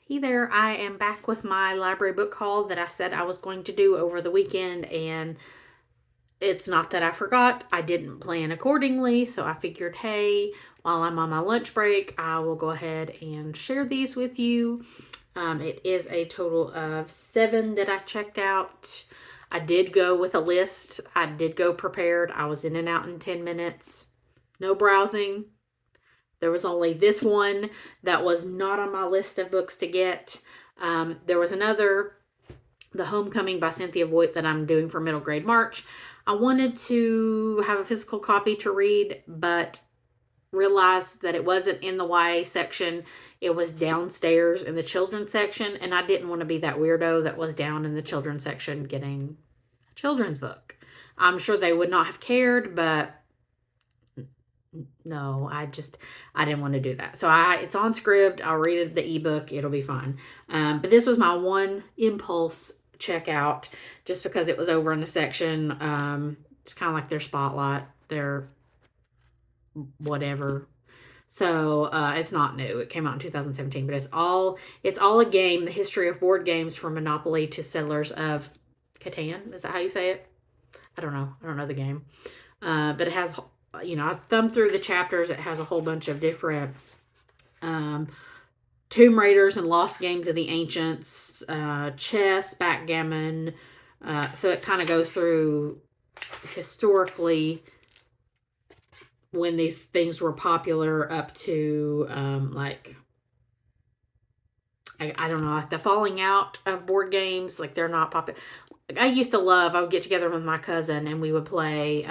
Hey there, I am back with my library book haul that I said I was going to do over the weekend, and it's not that I forgot, I didn't plan accordingly, so I figured, hey, while I'm on my lunch break, I will go ahead and share these with you. It is a total of 7 that I checked out. I did go with a list, I did go prepared, I was in and out in 10 minutes, no browsing. There was only this one that was not on my list of books to get. There was another, The Homecoming by Cynthia Voigt, that I'm doing for middle grade March. I wanted to have a physical copy to read, but realized that it wasn't in the YA section. It was downstairs in the children's section, and I didn't want to be that weirdo that was down in the children's section getting a children's book. I'm sure they would not have cared, but no, I didn't want to do that. So it's on Scribd. I'll read it the ebook. It'll be fine. But this was my one impulse checkout, just because it was over in the section. It's kind of like their spotlight, their whatever. So it's not new. It came out in 2017, but it's all a game. The history of board games from Monopoly to Settlers of Catan. Is that how you say it? I don't know. I don't know the game. But it has, I thumbed through the chapters. It has a whole bunch of different Tomb Raiders and Lost Games of the Ancients, chess, backgammon. So it kind of goes through historically when these things were popular up to I don't know, like the falling out of board games. Like they're not popular. Like I would get together with my cousin and we would play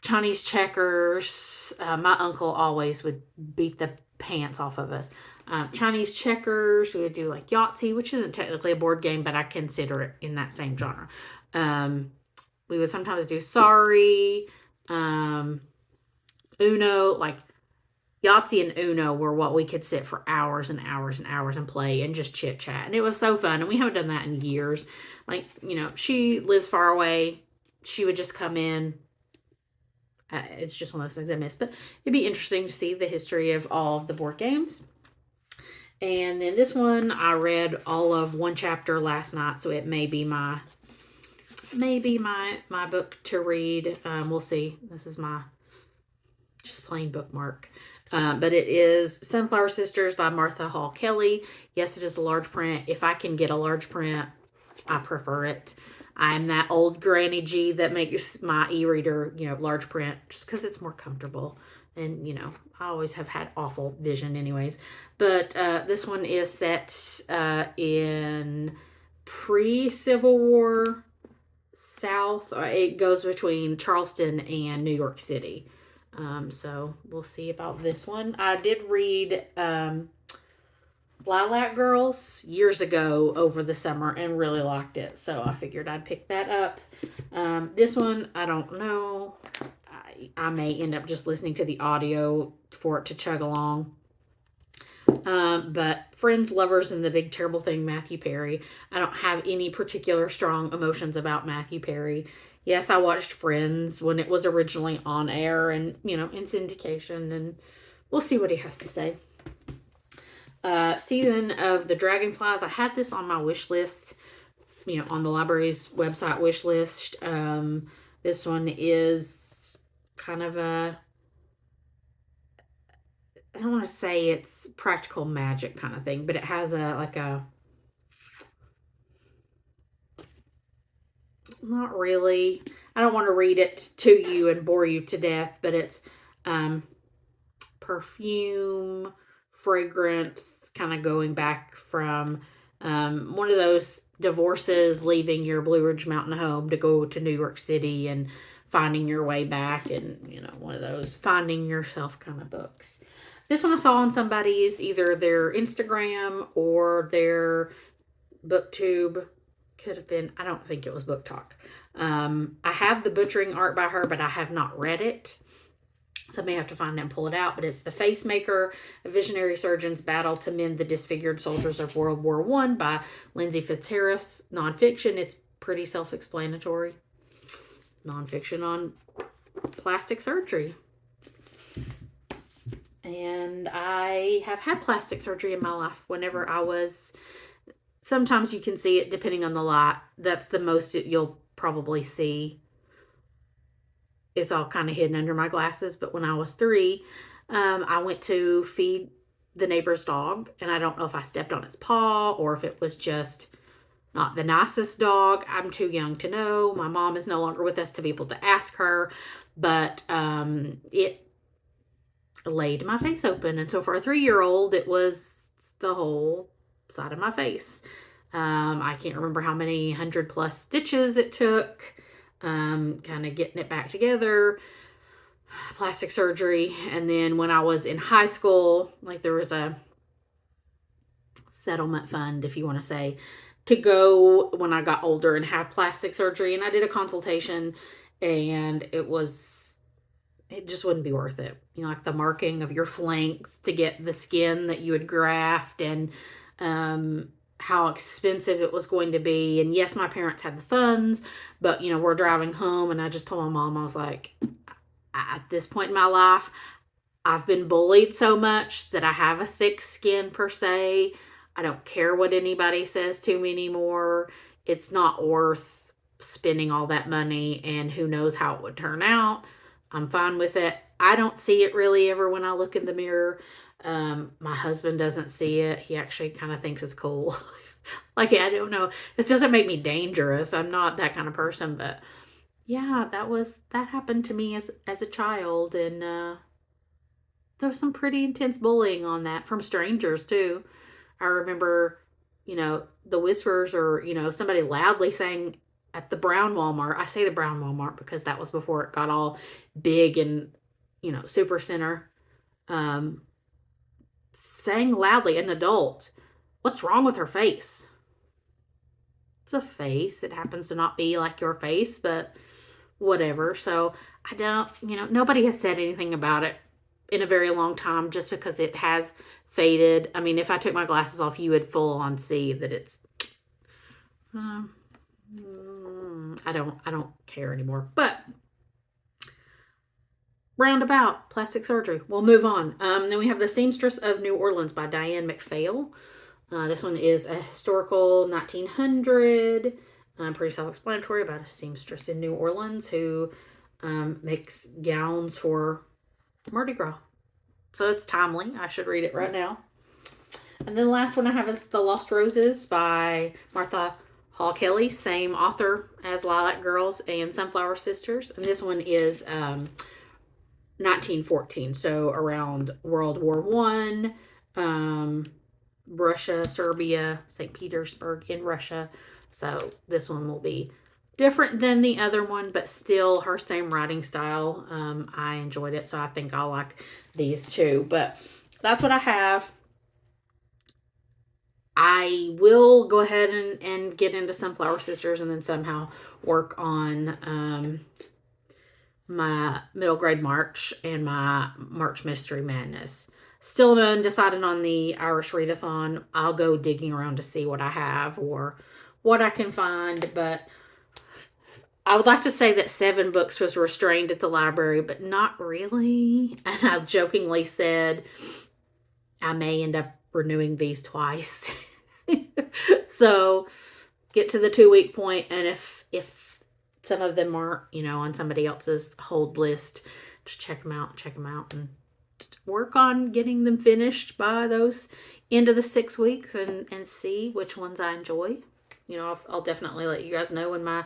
Chinese checkers. My uncle always would beat the pants off of us. Chinese checkers. We would do like Yahtzee, which isn't technically a board game, but I consider it in that same genre. We would sometimes do Sorry, Uno. Like Yahtzee and Uno were what we could sit for hours and hours and hours and play and just chit chat. And it was so fun. And we haven't done that in years. Like, she lives far away. She would just come in. It's just one of those things I miss. But it'd be interesting to see the history of all of the board games. And then this one, I read all of one chapter last night, so it may be my book to read. We'll see. This is my just plain bookmark. But it is Sunflower Sisters by Martha Hall Kelly. Yes, it is a large print. If I can get a large print, I prefer it. I'm that old Granny G that makes my e-reader, large print just because it's more comfortable. And, I always have had awful vision anyways. But this one is set in pre-Civil War South. It goes between Charleston and New York City. So we'll see about this one. I did read Lilac Girls years ago over the summer and really liked it. So I figured I'd pick that up. This one, I don't know. I may end up just listening to the audio for it to chug along. But Friends, Lovers, and the Big Terrible Thing, Matthew Perry. I don't have any particular strong emotions about Matthew Perry. Yes, I watched Friends when it was originally on air and, in syndication, and we'll see what he has to say. Season of the Dragonflies. I had this on my wish list, on the library's website wish list. This one is kind of I don't want to say it's practical magic kind of thing, but it has not really. I don't want to read it to you and bore you to death, but it's perfume, fragrance, kind of going back from one of those divorces, leaving your Blue Ridge Mountain home to go to New York City and finding your way back, and one of those finding yourself kind of books. This one I saw on somebody's, either their Instagram or their BookTube. Could have been, I don't think it was Book Talk. I have the butchering art by her, but I have not read it. So I may have to find it and pull it out. But it's The Facemaker, A Visionary Surgeon's Battle to Mend the Disfigured Soldiers of World War I by Lindsay Fitzharris. Nonfiction. It's pretty self-explanatory. Nonfiction on plastic surgery. And I have had plastic surgery in my life whenever I was, sometimes you can see it depending on the light. That's the most you'll probably see. It's all kind of hidden under my glasses. But when I was 3, I went to feed the neighbor's dog, and I don't know if I stepped on its paw or if it was just not the nicest dog. I'm too young to know. My mom is no longer with us to be able to ask her, but it laid my face open. And so for a 3-year-old, it was the whole side of my face. I can't remember how many 100+ stitches it took, kind of getting it back together, plastic surgery. And then when I was in high school, like there was a settlement fund, if you want to say, to go when I got older and have plastic surgery. And I did a consultation, and it just wouldn't be worth it. Like the marking of your flanks to get the skin that you would graft, and how expensive it was going to be. And yes, my parents had the funds, but we're driving home, and I just told my mom, I was like, at this point in my life, I've been bullied so much that I have a thick skin per se. I don't care what anybody says to me anymore. It's not worth spending all that money, and who knows how it would turn out. I'm fine with it. I don't see it really ever when I look in the mirror. My husband doesn't see it. He actually kind of thinks it's cool. Like, I don't know. It doesn't make me dangerous. I'm not that kind of person, but yeah, that happened to me as a child, and there was some pretty intense bullying on that from strangers too. I remember, the whispers, or somebody loudly saying at the Brown Walmart. I say the Brown Walmart because that was before it got all big and super center. Um, saying loudly, an adult, "What's wrong with her face?" It's a face. It happens to not be like your face, but whatever. So I don't, nobody has said anything about it in a very long time, just because it has faded. I mean, if I took my glasses off, you would full on see that it's I don't care anymore. But roundabout plastic surgery. We'll move on. Then we have The Seamstress of New Orleans by Diane McPhail. This one is a historical 1900, pretty self-explanatory, about a seamstress in New Orleans who makes gowns for Mardi Gras. So it's timely. I should read it right now. And then the last one I have is The Lost Roses by Martha Hall Kelly, same author as Lilac Girls and Sunflower Sisters. And this one is 1914, so around World War I, Russia, Serbia, St. Petersburg in Russia. So this one will be different than the other one, but still her same writing style. I enjoyed it, so I think I'll like these two. But that's what I have. I will go ahead and get into Sunflower Sisters, and then somehow work on my middle grade March and my March Mystery Madness. Still undecided on the Irish Readathon. I'll go digging around to see what I have or what I can find, but I would like to say that 7 books was restrained at the library, but not really. And I've jokingly said I may end up renewing these twice. So get to the 2-week point, and if some of them aren't, on somebody else's hold list, just check them out, and work on getting them finished by those end of the 6 weeks, and see which ones I enjoy. I'll definitely let you guys know when my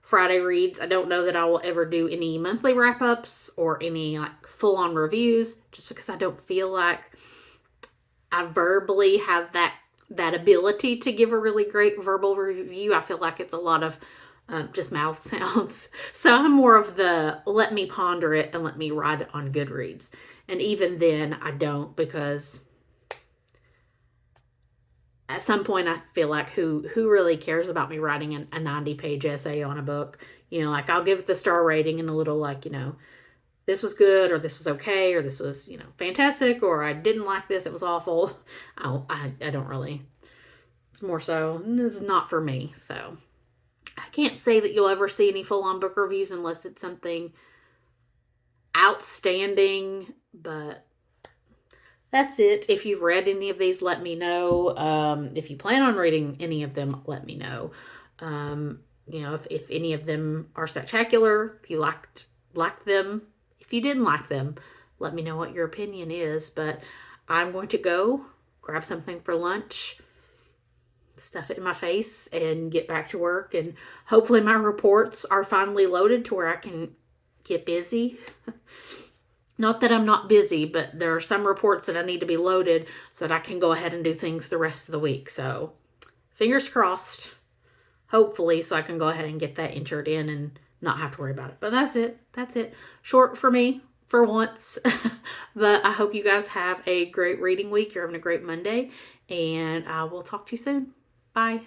Friday reads. I don't know that I will ever do any monthly wrap-ups or any full-on reviews, just because I don't feel like I verbally have that ability to give a really great verbal review. I feel like it's a lot of just mouth sounds. So I'm more of the let me ponder it and let me write it on Goodreads. And even then I don't, because at some point I feel like who really cares about me writing a 90-page essay on a book? I'll give it the star rating and a little this was good, or this was okay, or this was, fantastic, or I didn't like this, it was awful. I don't really. It's more so, this is not for me. So I can't say that you'll ever see any full-on book reviews unless it's something outstanding, but that's it. If you've read any of these, let me know. If you plan on reading any of them, let me know. If any of them are spectacular, if you liked them, if you didn't like them, let me know what your opinion is. But I'm going to go grab something for lunch, stuff it in my face, and get back to work. And hopefully, my reports are finally loaded to where I can get busy. Not that I'm not busy, but there are some reports that I need to be loaded so that I can go ahead and do things the rest of the week. So, fingers crossed, hopefully, so I can go ahead and get that entered in and not have to worry about it. But that's it. That's it. Short for me for once. But I hope you guys have a great reading week. You're having a great Monday, and I will talk to you soon. Bye.